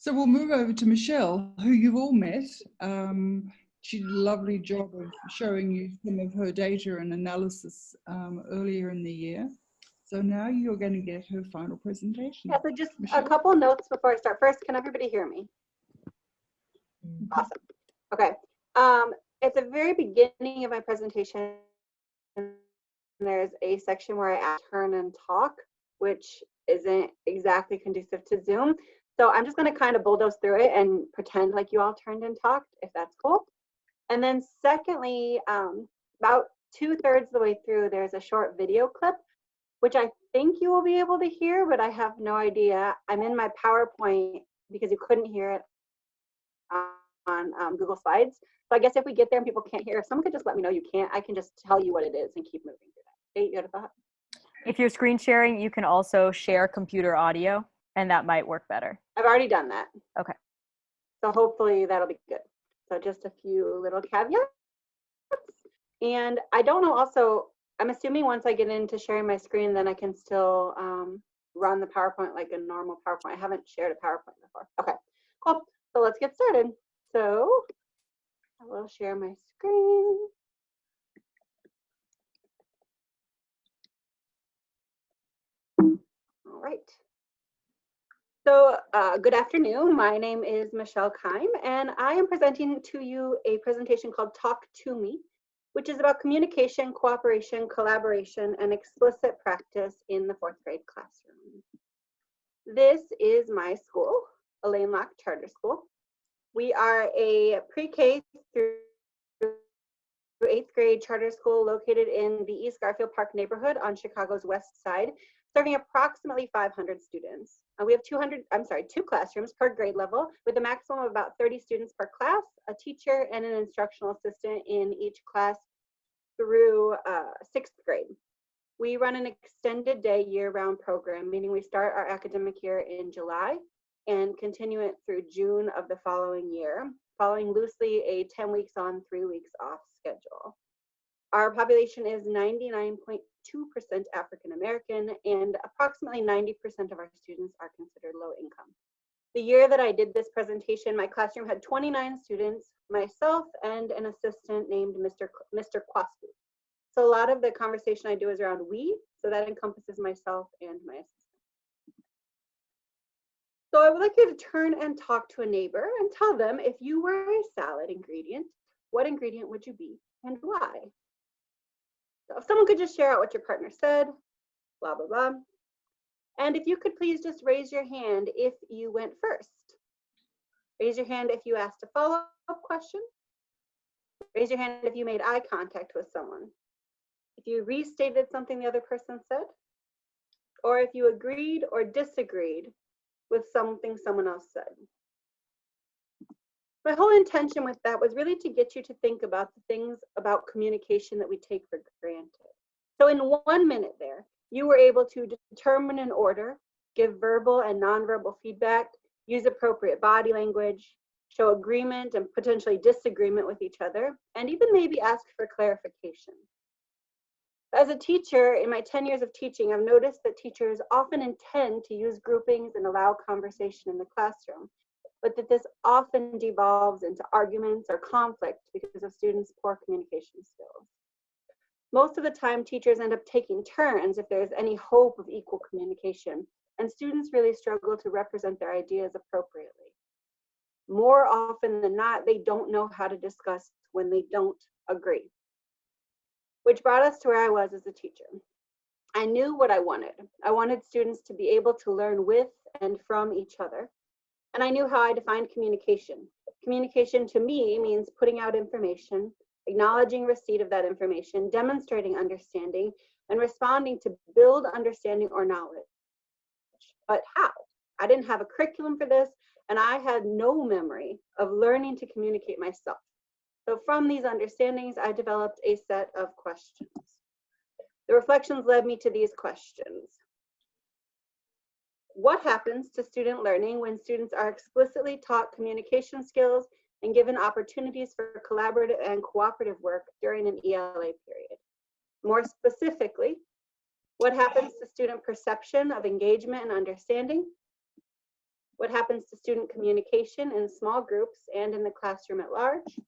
So we'll move over to Michelle, who you've all met. She did a lovely job of showing you some of her data and analysis earlier in the year. So now you're going to get her final presentation. Yeah, so just Michelle? a couple notes before I start. First, can everybody hear me? Awesome. Okay. At the very beginning of my presentation, there's a section where I turn and talk, which isn't exactly conducive to Zoom. So I'm just going to kind of bulldoze through it and pretend like you all turned and talked, if that's cool. And then secondly, about 2/3 of the way through, there's a short video clip, which I think you will be able to hear, but I have no idea. I'm in my PowerPoint because you couldn't hear it on Google Slides. So I guess if we get there and people can't hear, if someone could just let me know you can't, I can just tell you what it is and keep moving through that. Kate, you had a thought? If you're screen sharing, you can also share computer audio, and that might work better. I've already done that. Okay. So hopefully that'll be good. So just a few little caveats. And I don't know also, I'm assuming once I get into sharing my screen, then I can still run the PowerPoint like a normal PowerPoint. I haven't shared a PowerPoint before. Okay, cool. So let's get started. So I will share my screen. All right. So good afternoon. My name is Michelle Keim, and I am presenting to you a presentation called Talk to Me, which is about communication, cooperation, collaboration, and explicit practice in the 4th grade classroom. This is my school, Elaine Locke Charter School. We are a pre-K through 8th grade charter school located in the East Garfield Park neighborhood on Chicago's west side, serving approximately 500 students. We have 2 classrooms per grade level with a maximum of about 30 students per class, a teacher and an instructional assistant in each class through 6th grade. We run an extended day year-round program, meaning we start our academic year in July and continue it through June of the following year, following loosely a 10 weeks on, 3 weeks off schedule. Our population is 99.2% African American, and approximately 90% of our students are considered low income. The year that I did this presentation, my classroom had 29 students, myself, and an assistant named Mr. Kwaspu. So a lot of the conversation I do is around we, so that encompasses myself and my assistant. So I would like you to turn and talk to a neighbor and tell them, if you were a salad ingredient, what ingredient would you be and why? So if someone could just share out what your partner said, blah, blah, blah. And if you could please just raise your hand if you went first. Raise your hand if you asked a follow-up question. Raise your hand if you made eye contact with someone. If you restated something the other person said, or if you agreed or disagreed with something someone else said. My whole intention with that was really to get you to think about the things about communication that we take for granted. So in 1 minute there, you were able to determine an order, give verbal and nonverbal feedback, use appropriate body language, show agreement and potentially disagreement with each other, and even maybe ask for clarification. As a teacher, in my 10 years of teaching, I've noticed that teachers often intend to use groupings and allow conversation in the classroom, but that this often devolves into arguments or conflict because of students' poor communication skills. Most of the time, teachers end up taking turns if there's any hope of equal communication, and students really struggle to represent their ideas appropriately. More often than not, they don't know how to discuss when they don't agree. Which brought us to where I was as a teacher. I knew what I wanted. I wanted students to be able to learn with and from each other. And I knew how I defined communication. Communication to me means putting out information, acknowledging receipt of that information, demonstrating understanding, and responding to build understanding or knowledge. But how? I didn't have a curriculum for this, and I had no memory of learning to communicate myself. So from these understandings, I developed a set of questions. The reflections led me to these questions. What happens to student learning when students are explicitly taught communication skills and given opportunities for collaborative and cooperative work during an ELA period? More specifically, what happens to student perception of engagement and understanding? What happens to student communication in small groups and in the classroom at large?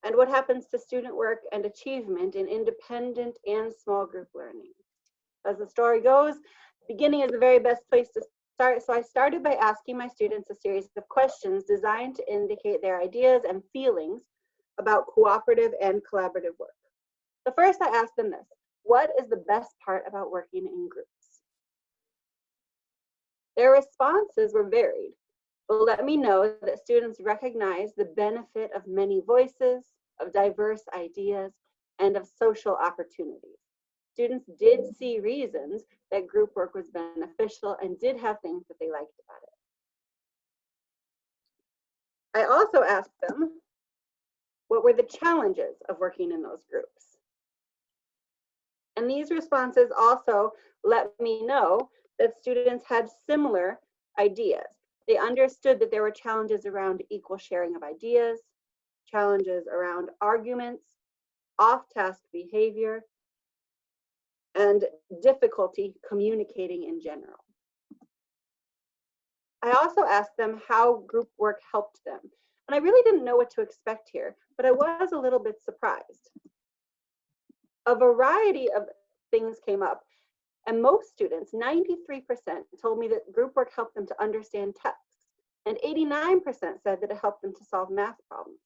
And what happens to student work and achievement in independent and small group learning? As the story goes, beginning is the very best place to start. So I started by asking my students a series of questions designed to indicate their ideas and feelings about cooperative and collaborative work. So first I asked them this: what is the best part about working in groups? Their responses were varied, but let me know that students recognize the benefit of many voices, of diverse ideas, and of social opportunities. Students did see reasons that group work was beneficial and did have things that they liked about it. I also asked them, what were the challenges of working in those groups? And these responses also let me know that students had similar ideas. They understood that there were challenges around equal sharing of ideas, challenges around arguments, off-task behavior, and difficulty communicating in general. I also asked them how group work helped them. And I really didn't know what to expect here, but I was a little bit surprised. A variety of things came up, and most students, 93%, told me that group work helped them to understand text, and 89% said that it helped them to solve math problems.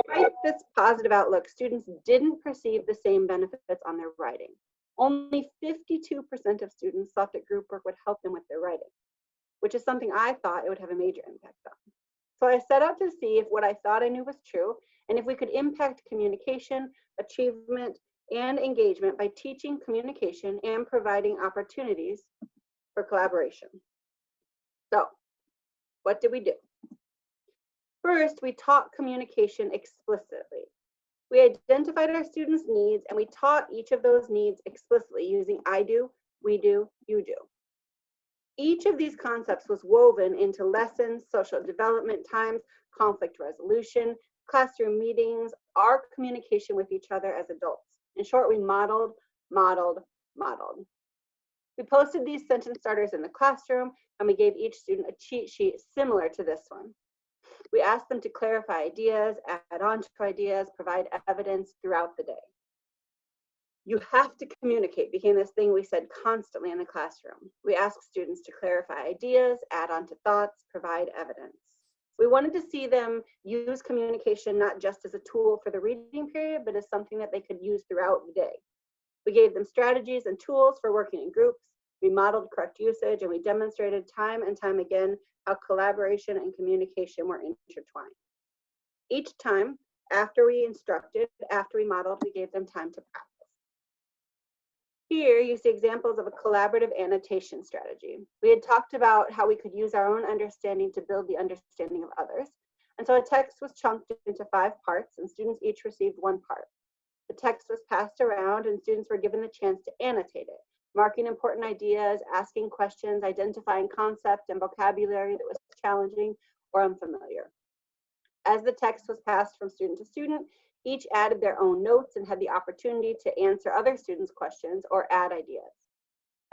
Despite this positive outlook, students didn't perceive the same benefits on their writing. Only 52% of students thought that group work would help them with their writing, which is something I thought it would have a major impact on. So I set out to see if what I thought I knew was true, and if we could impact communication, achievement, and engagement by teaching communication and providing opportunities for collaboration. So, what did we do? First, we taught communication explicitly. We identified our students' needs and we taught each of those needs explicitly using I do, we do, you do. Each of these concepts was woven into lessons, social development times, conflict resolution, classroom meetings, our communication with each other as adults. In short, we modeled, modeled, modeled. We posted these sentence starters in the classroom, and we gave each student a cheat sheet similar to this one. We asked them to clarify ideas, add on to ideas, provide evidence throughout the day. You have to communicate became this thing we said constantly in the classroom. We asked students to clarify ideas, add on to thoughts, provide evidence. We wanted to see them use communication not just as a tool for the reading period, but as something that they could use throughout the day. We gave them strategies and tools for working in groups. We modeled correct usage, and we demonstrated time and time again how collaboration and communication were intertwined. Each time, after we instructed, after we modeled, we gave them time to practice. Here you see examples of a collaborative annotation strategy. We had talked about how we could use our own understanding to build the understanding of others. And so a text was chunked into 5 parts, and students each received 1 part. The text was passed around, and students were given the chance to annotate it, marking important ideas, asking questions, identifying concept and vocabulary that was challenging or unfamiliar. As the text was passed from student to student, each added their own notes and had the opportunity to answer other students' questions or add ideas.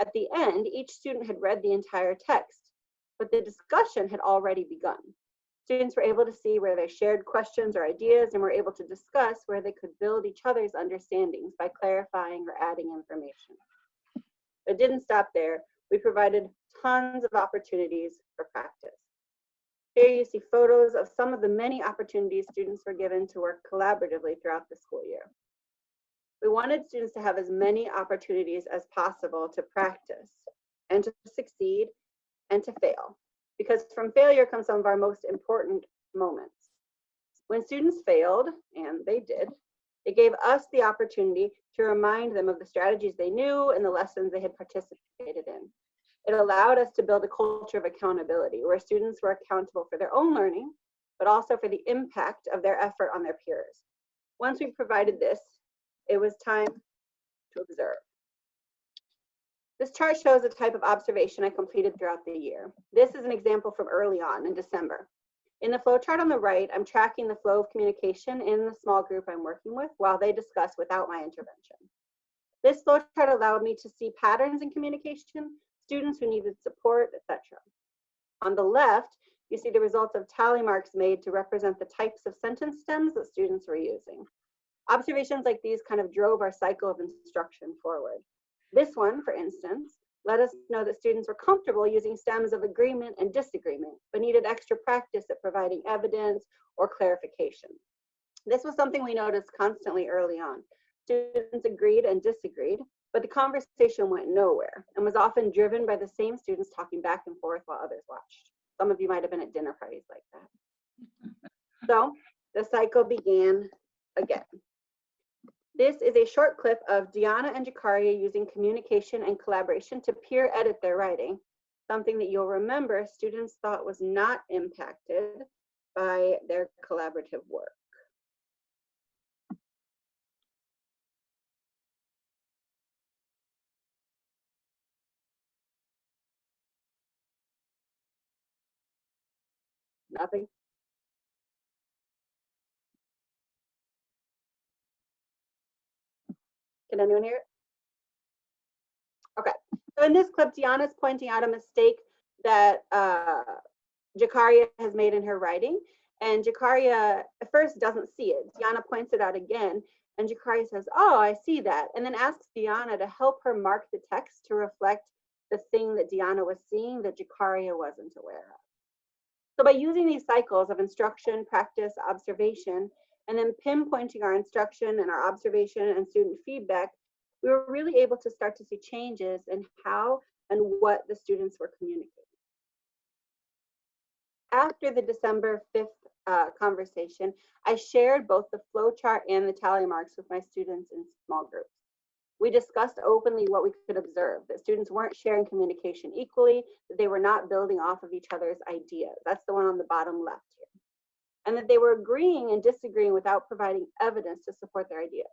At the end, each student had read the entire text, but the discussion had already begun. Students were able to see where they shared questions or ideas and were able to discuss where they could build each other's understandings by clarifying or adding information. It didn't stop there. We provided tons of opportunities for practice. Here you see photos of some of the many opportunities students were given to work collaboratively throughout the school year. We wanted students to have as many opportunities as possible to practice and to succeed and to fail, because from failure comes some of our most important moments. When students failed, and they did, it gave us the opportunity to remind them of the strategies they knew and the lessons they had participated in. It allowed us to build a culture of accountability where students were accountable for their own learning, but also for the impact of their effort on their peers. Once we provided this, it was time to observe. This chart shows the type of observation I completed throughout the year. This is an example from early on in December. In the flow chart on the right, I'm tracking the flow of communication in the small group I'm working with while they discuss without my intervention. This flow chart allowed me to see patterns in communication, students who needed support, etc. On the left, you see the results of tally marks made to represent the types of sentence stems that students were using. Observations like these kind of drove our cycle of instruction forward. This one, for instance, let us know that students were comfortable using stems of agreement and disagreement, but needed extra practice at providing evidence or clarification. This was something we noticed constantly early on. Students agreed and disagreed, but the conversation went nowhere and was often driven by the same students talking back and forth while others watched. Some of you might have been at dinner parties like that. So the cycle began again. This is a short clip of Deanna and Jakaria using communication and collaboration to peer edit their writing, something that you'll remember students thought was not impacted by their collaborative work. Nothing? Can anyone hear it? Okay, so in this clip, Deanna's pointing out a mistake that Jakaria has made in her writing, and Jakaria at first doesn't see it. Deanna points it out again, and Jakaria says, "Oh, I see that," and then asks Deanna to help her mark the text to reflect the thing that Deanna was seeing that Jakaria wasn't aware of. So by using these cycles of instruction, practice, observation, and then pinpointing our instruction and our observation and student feedback, we were really able to start to see changes in how and what the students were communicating. After the December 5th conversation, I shared both the flow chart and the tally marks with my students in small groups. We discussed openly what we could observe, that students weren't sharing communication equally, that they were not building off of each other's ideas. That's the one on the bottom left here. And that they were agreeing and disagreeing without providing evidence to support their ideas.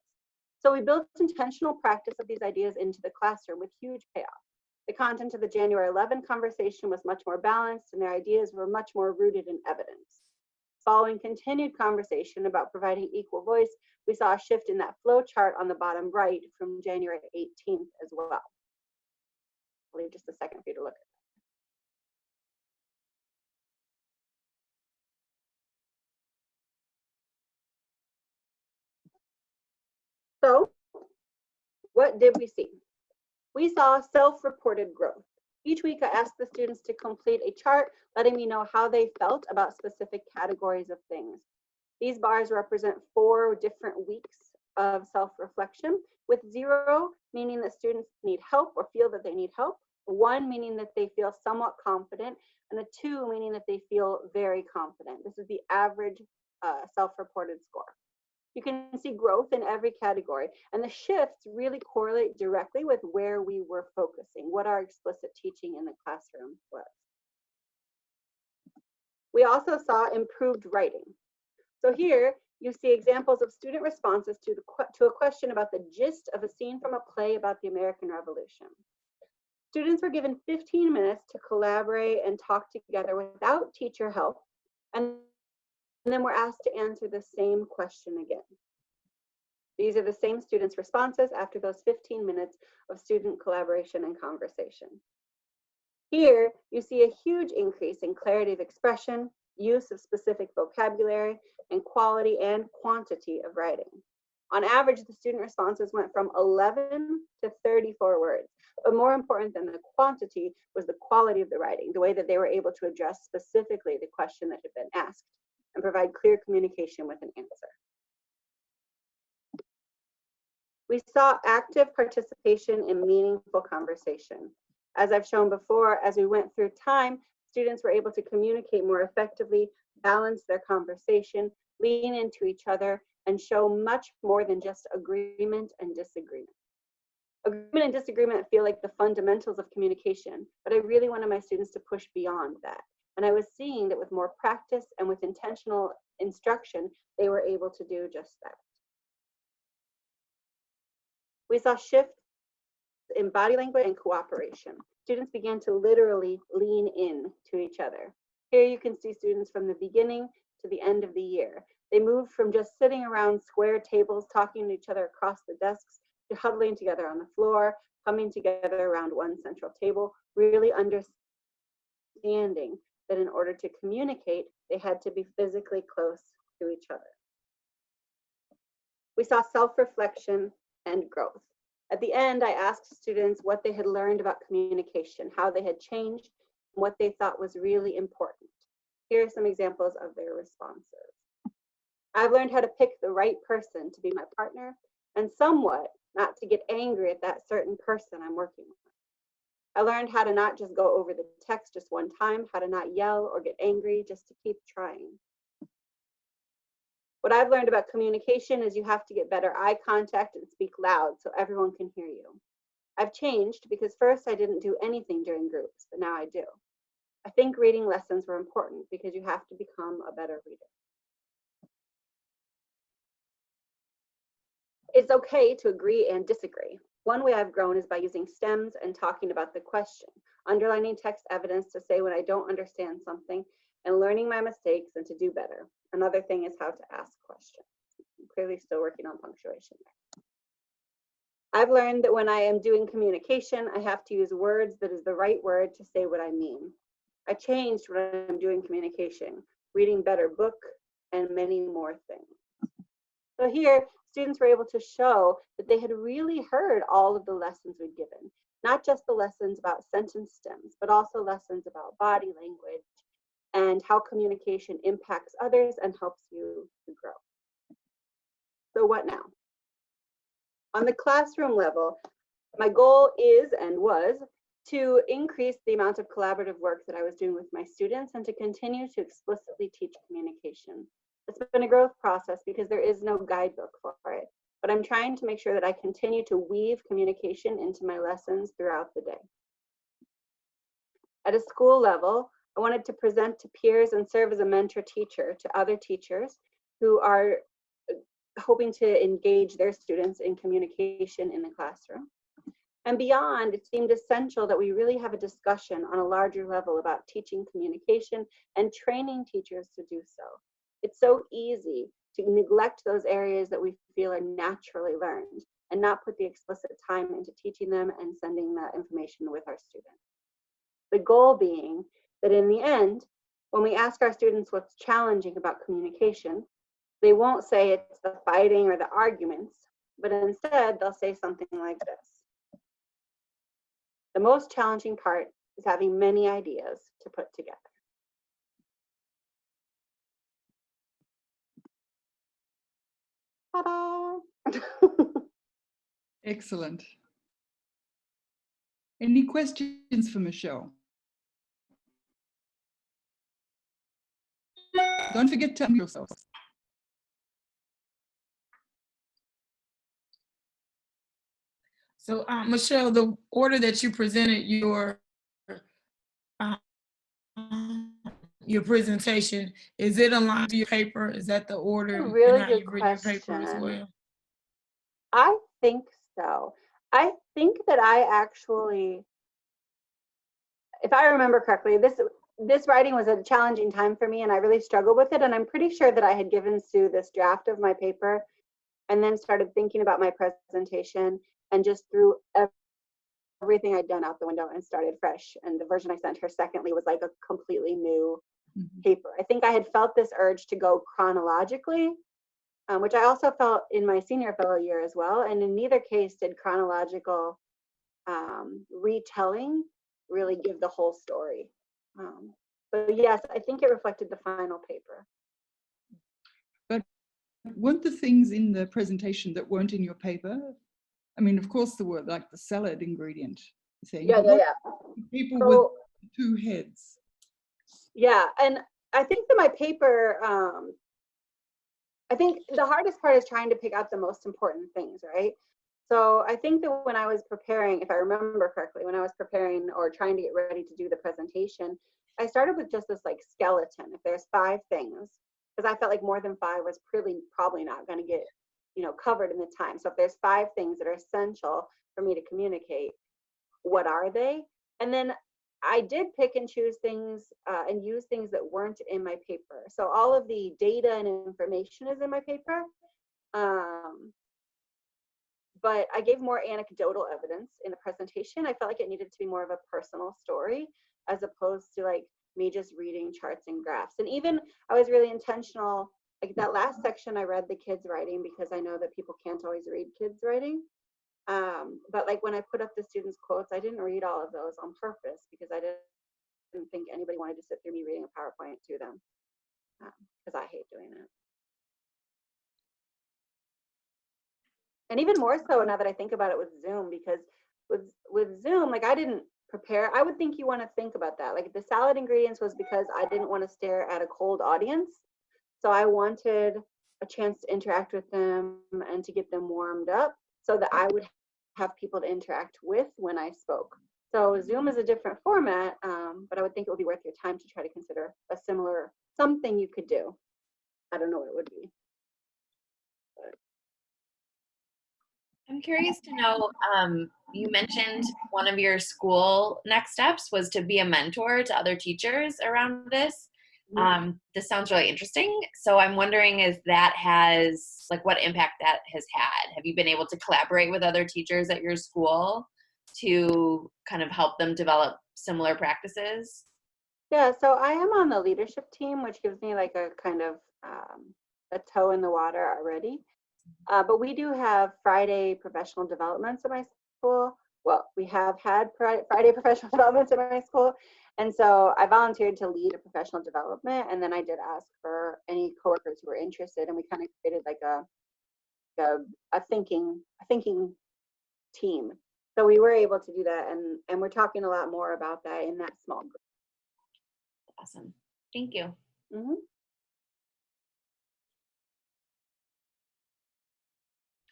So we built intentional practice of these ideas into the classroom with huge payoff. The content of the January 11 conversation was much more balanced and their ideas were much more rooted in evidence. Following continued conversation about providing equal voice, we saw a shift in that flow chart on the bottom right from January 18th as well. I'll leave just a second for you to look at that. So, what did we see? We saw self-reported growth. Each week I asked the students to complete a chart letting me know how they felt about specific categories of things. These bars represent 4 different weeks of self-reflection, with 0 meaning that students need help or feel that they need help, 1 meaning that they feel somewhat confident, and a 2 meaning that they feel very confident. This is the average self-reported score. You can see growth in every category, and the shifts really correlate directly with where we were focusing, what our explicit teaching in the classroom was. We also saw improved writing. So here you see examples of student responses to a question about the gist of a scene from a play about the American Revolution. Students were given 15 minutes to collaborate and talk together without teacher help, and then were asked to answer the same question again. These are the same students' responses after those 15 minutes of student collaboration and conversation. Here, you see a huge increase in clarity of expression, use of specific vocabulary, and quality and quantity of writing. On average, the student responses went from 11 to 34 words. But more important than the quantity was the quality of the writing, the way that they were able to address specifically the question that had been asked and provide clear communication with an answer. We saw active participation in meaningful conversation. As I've shown before, as we went through time, students were able to communicate more effectively, balance their conversation, lean into each other, and show much more than just agreement and disagreement. Agreement and disagreement feel like the fundamentals of communication, but I really wanted my students to push beyond that. And I was seeing that with more practice and with intentional instruction, they were able to do just that. We saw shifts in body language and cooperation. Students began to literally lean in to each other. Here you can see students from the beginning to the end of the year. They moved from just sitting around square tables talking to each other across the desks to huddling together on the floor, coming together around one central table, really understanding that in order to communicate, they had to be physically close to each other. We saw self-reflection and growth. At the end, I asked students what they had learned about communication, how they had changed, and what they thought was really important. Here are some examples of their responses. I've learned how to pick the right person to be my partner, and somewhat not to get angry at that certain person I'm working with. I learned how to not just go over the text just one time, how to not yell or get angry, just to keep trying. What I've learned about communication is you have to get better eye contact and speak loud so everyone can hear you. I've changed because first I didn't do anything during groups, but now I do. I think reading lessons were important because you have to become a better reader. It's okay to agree and disagree. One way I've grown is by using stems and talking about the question, underlining text evidence to say when I don't understand something, and learning my mistakes and to do better. Another thing is how to ask questions. I'm clearly still working on punctuation there. I've learned that when I am doing communication, I have to use words that is the right word to say what I mean. I changed when I'm doing communication, reading better book, and many more things. So here, students were able to show that they had really heard all of the lessons we'd given, not just the lessons about sentence stems, but also lessons about body language and how communication impacts others and helps you to grow. So what now? On the classroom level, my goal is and was to increase the amount of collaborative work that I was doing with my students and to continue to explicitly teach communication. It's been a growth process because there is no guidebook for it, but I'm trying to make sure that I continue to weave communication into my lessons throughout the day. At a school level, I wanted to present to peers and serve as a mentor teacher to other teachers who are hoping to engage their students in communication in the classroom. And beyond, it seemed essential that we really have a discussion on a larger level about teaching communication and training teachers to do so. It's so easy to neglect those areas that we feel are naturally learned and not put the explicit time into teaching them and sending the information with our students. The goal being that in the end, when we ask our students what's challenging about communication, they won't say it's the fighting or the arguments, but instead they'll say something like this. The most challenging part is having many ideas to put together. Ta-da! Excellent. Any questions for Michelle? Don't forget to unmute yourselves. So, Michelle, the order that you presented your presentation, is it aligned to your paper? Is that the order? Really and how good you've written your paper as question. well? I think so. I think that I actually, if I remember correctly, this writing was a challenging time for me and I really struggled with it. And I'm pretty sure that I had given Sue this draft of my paper and then started thinking about my presentation and just threw everything I'd done out the window and started fresh. And the version I sent her secondly was like a completely new paper. I think I had felt this urge to go chronologically, which I also felt in my senior fellow year as well. And in neither case did chronological retelling really give the whole story. But yes, I think it reflected the final paper. But weren't the things in the presentation that weren't in your paper? I mean, of course there were, like the salad ingredient thing. Yeah. People So, with two heads. yeah, and I think that my paper, I think the hardest part is trying to pick out the most important things, right? So I think that when I was preparing, if I remember correctly, when I was preparing or trying to get ready to do the presentation, I started with just this like skeleton. If there's 5 things, because I felt like more than 5 was probably not going to get, covered in the time. So if there's 5 things that are essential for me to communicate, what are they? And then I did pick and choose things and use things that weren't in my paper. So all of the data and information is in my paper. But I gave more anecdotal evidence in the presentation. I felt like it needed to be more of a personal story as opposed to like me just reading charts and graphs. And even I was really intentional, like that last section I read the kids writing because I know that people can't always read kids writing. But like when I put up the students' quotes, I didn't read all of those on purpose because I didn't think anybody wanted to sit through me reading a PowerPoint to them, because I hate doing it. And even more so now that I think about it with Zoom, because with Zoom, like I didn't prepare. I would think you want to think about that. Like the salad ingredients was because I didn't want to stare at a cold audience. So I wanted a chance to interact with them and to get them warmed up so that I would have people to interact with when I spoke. So Zoom is a different format, but I would think it would be worth your time to try to consider a similar, something you could do. I don't know what it would be. I'm curious to know, you mentioned one of your school next steps was to be a mentor to other teachers around this. This sounds really interesting. So I'm wondering if that has, like, what impact that has had. Have you been able to collaborate with other teachers at your school to kind of help them develop similar practices? Yeah, so I am on the leadership team, which gives me like a kind of a toe in the water already. But we do have Friday professional developments at my school. Well, we have had Friday professional developments at my school. And so I volunteered to lead a professional development. And then I did ask for any coworkers who were interested. And we kind of created like a thinking team. So we were able to do that. And we're talking a lot more about that in that small group. Awesome. Thank you. Mm-hmm.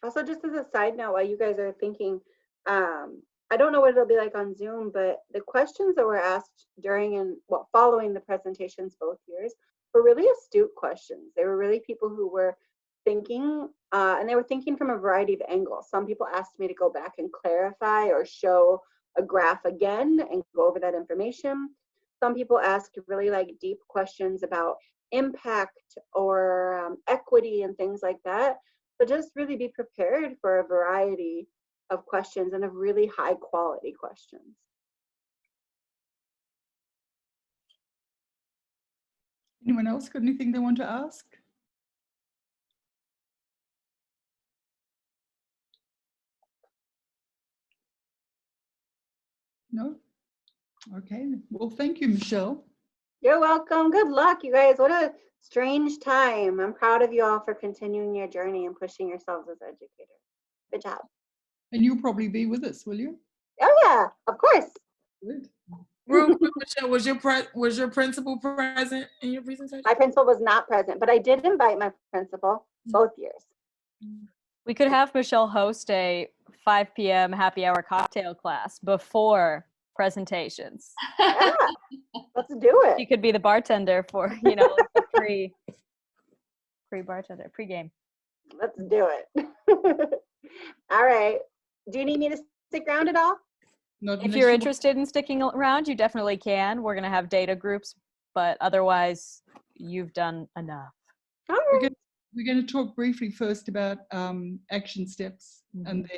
Also, just as a side note, while you guys are thinking, I don't know what it'll be like on Zoom, but the questions that were asked during and following the presentations both years were really astute questions. They were really people who were thinking, and they were thinking from a variety of angles. Some people asked me to go back and clarify or show a graph again and go over that information. Some people asked really like deep questions about impact or equity and things like that. So just really be prepared for a variety of questions and of really high quality questions. Anyone else got anything they want to ask? No? Okay. Well, thank you, Michelle. You're welcome. Good luck, you guys. What a strange time. I'm proud of you all for continuing your journey and pushing yourselves as educators. Good job. And you'll probably be with us, will you? Oh yeah, of course. Good. Real quick, Michelle, was your principal present in your presentation? My principal was not present, but I did invite my principal both years. We could have Michelle host a 5 p.m. happy hour cocktail class before presentations. Yeah, let's do She it. could be the bartender for, the pre-bartender, pre-game. Let's do it. All right. Do you need me to stick around at all? Not If unless you're you- interested in sticking around, you definitely can. We're going to have data groups, but otherwise, you've done enough. All right. We're going to talk briefly first about action steps, and then